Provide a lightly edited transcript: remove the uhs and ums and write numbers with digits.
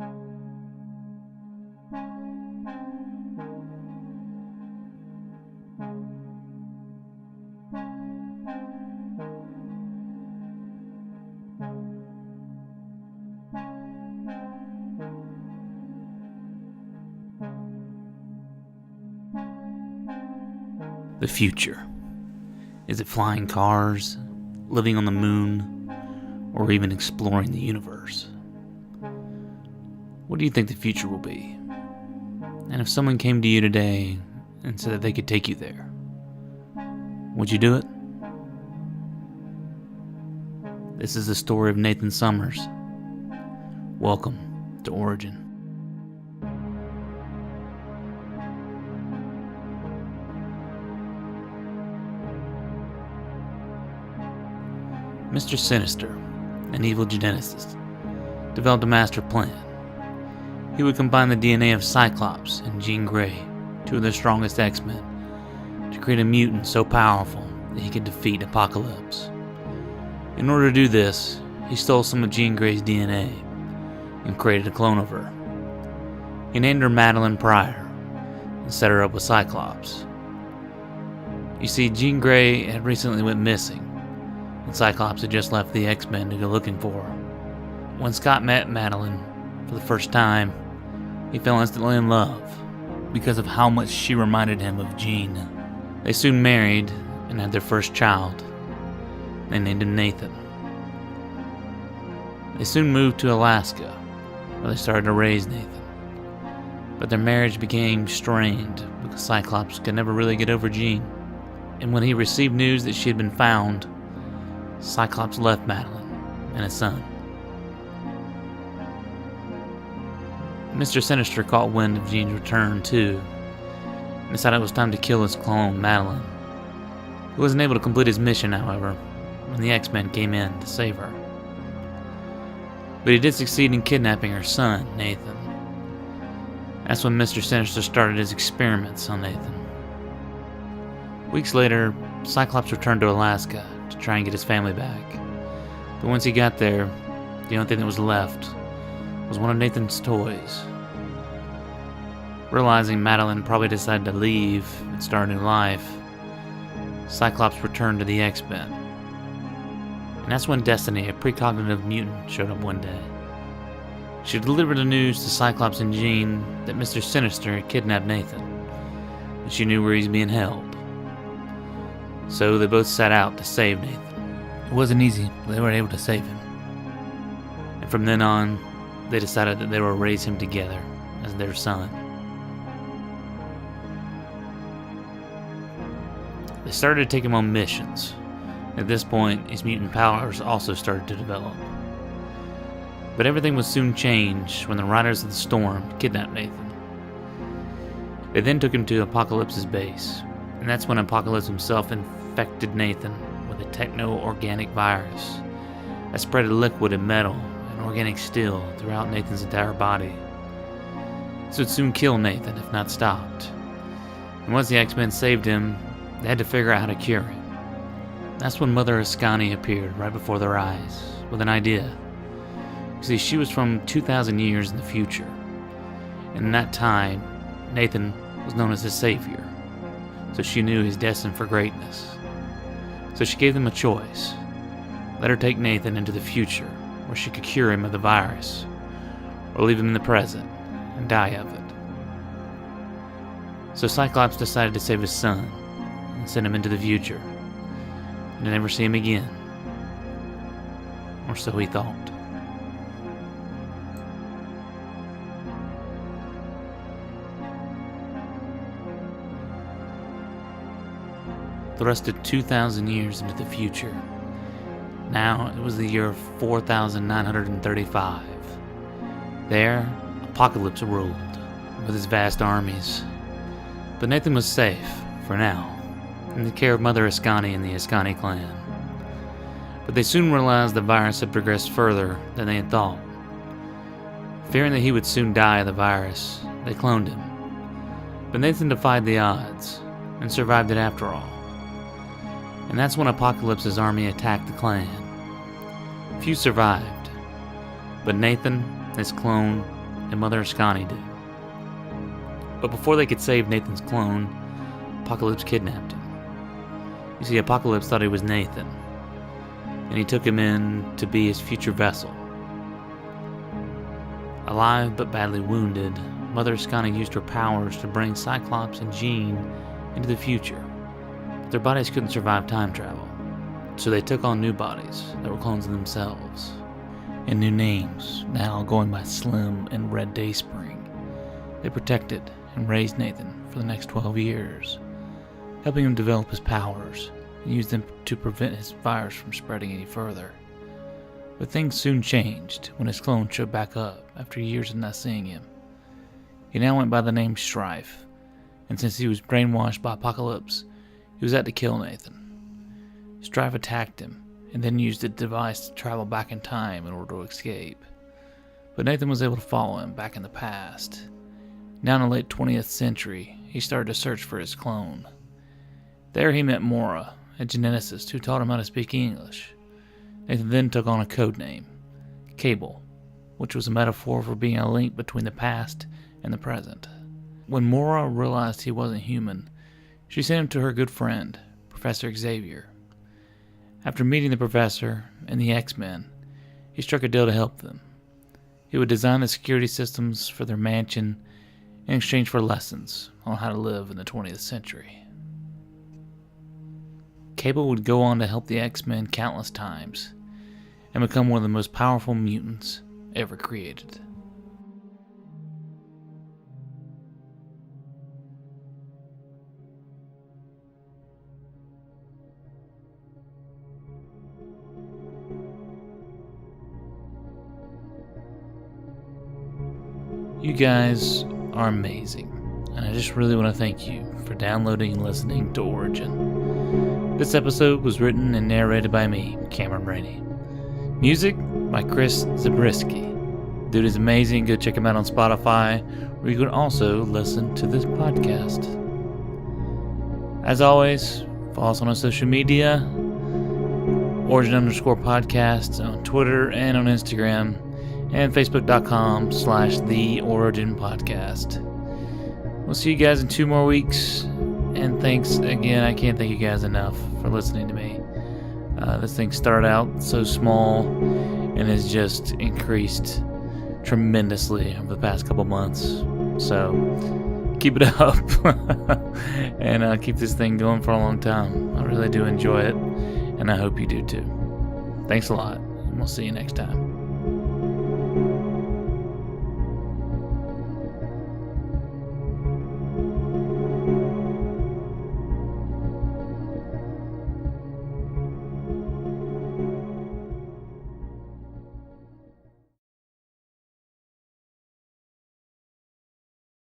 The future. Is it flying cars, living on the moon, or even exploring the universe? What do you think the future will be? And if someone came to you today and said that they could take you there, would you do it? This is the story of Nathan Summers. Welcome to Origin. Mr. Sinister, an evil geneticist, developed a master plan. He would combine the DNA of Cyclops and Jean Grey, two of the strongest X-Men, to create a mutant so powerful that he could defeat Apocalypse. In order to do this, he stole some of Jean Grey's DNA and created a clone of her. He named her Madeline Pryor and set her up with Cyclops. You see, Jean Grey had recently went missing, and Cyclops had just left the X-Men to go looking for her. When Scott met Madeline for the first time, he fell instantly in love because of how much she reminded him of Jean. They soon married and had their first child. They named him Nathan. They soon moved to Alaska, where they started to raise Nathan. But their marriage became strained because Cyclops could never really get over Jean. And when he received news that she had been found, Cyclops left Madeline and his son. Mr. Sinister caught wind of Jean's return too, and decided it was time to kill his clone, Madeline. He wasn't able to complete his mission, however, when the X-Men came in to save her. But he did succeed in kidnapping her son, Nathan. That's when Mr. Sinister started his experiments on Nathan. Weeks later, Cyclops returned to Alaska to try and get his family back. But once he got there, the only thing that was left was one of Nathan's toys. Realizing Madeline probably decided to leave and start a new life, Cyclops returned to the X-Men. And that's when Destiny, a precognitive mutant, showed up one day. She delivered the news to Cyclops and Jean that Mr. Sinister had kidnapped Nathan, and she knew where he's being held. So they both set out to save Nathan. It wasn't easy, but they were able to save him. And from then on, they decided that they would raise him together as their son. They started to take him on missions. At this point, his mutant powers also started to develop. But everything would soon change when the Riders of the Storm kidnapped Nathan. They then took him to Apocalypse's base, and that's when Apocalypse himself infected Nathan with a techno-organic virus that spread liquid and metal and organic steel throughout Nathan's entire body. This would soon kill Nathan if not stopped. And once the X-Men saved him, they had to figure out how to cure him. That's when Mother Ascani appeared right before their eyes with an idea. You see, she was from 2,000 years in the future. And in that time, Nathan was known as the Savior. So she knew he's destined for greatness. So she gave them a choice. Let her take Nathan into the future, where she could cure him of the virus, or leave him in the present and die of it. So Cyclops decided to save his son and send him into the future, and to never see him again. Or so he thought. Thrusted 2,000 years into the future. Now it was the year 4,935. There, Apocalypse ruled, with his vast armies. But Nathan was safe, for now, in the care of Mother Ascani and the Ascani clan. But they soon realized the virus had progressed further than they had thought. Fearing that he would soon die of the virus, they cloned him. But Nathan defied the odds, and survived it after all. And that's when Apocalypse's army attacked the clan. Few survived, but Nathan, his clone, and Mother Ascani did. But before they could save Nathan's clone, Apocalypse kidnapped him. You see, Apocalypse thought he was Nathan, and he took him in to be his future vessel. Alive but badly wounded, Mother Ascani used her powers to bring Cyclops and Jean into the future. But their bodies couldn't survive time travel, so they took on new bodies that were clones of themselves, and new names, now going by Slim and Red Dayspring. They protected and raised Nathan for the next 12 years, helping him develop his powers and use them to prevent his virus from spreading any further. But things soon changed when his clone showed back up after years of not seeing him. He now went by the name Strife, and since he was brainwashed by Apocalypse, he was out to kill Nathan. Strife attacked him, and then used a device to travel back in time in order to escape. But Nathan was able to follow him back in the past. Now in the late 20th century, he started to search for his clone. There he met Mora, a geneticist who taught him how to speak English. Nathan then took on a code name, Cable, which was a metaphor for being a link between the past and the present. When Mora realized he wasn't human, she sent him to her good friend, Professor Xavier. After meeting the professor and the X-Men, he struck a deal to help them. He would design the security systems for their mansion in exchange for lessons on how to live in the 20th century. Cable would go on to help the X-Men countless times and become one of the most powerful mutants ever created. You guys are amazing, and I just really want to thank you for downloading and listening to Origin. This episode was written and narrated by me, Cameron Rainey. Music by Chris Zabriskie. Dude is amazing. Go check him out on Spotify, where you can also listen to this podcast. As always, follow us on our social media, Origin_podcast on Twitter and on Instagram, and Facebook.com/The Origin Podcast. We'll see you guys in 2 more weeks. And thanks again. I can't thank you guys enough for listening to me. This thing started out so small and has just increased tremendously over the past couple months. So keep it up and keep this thing going for a long time. I really do enjoy it, and I hope you do too. Thanks a lot, and we'll see you next time.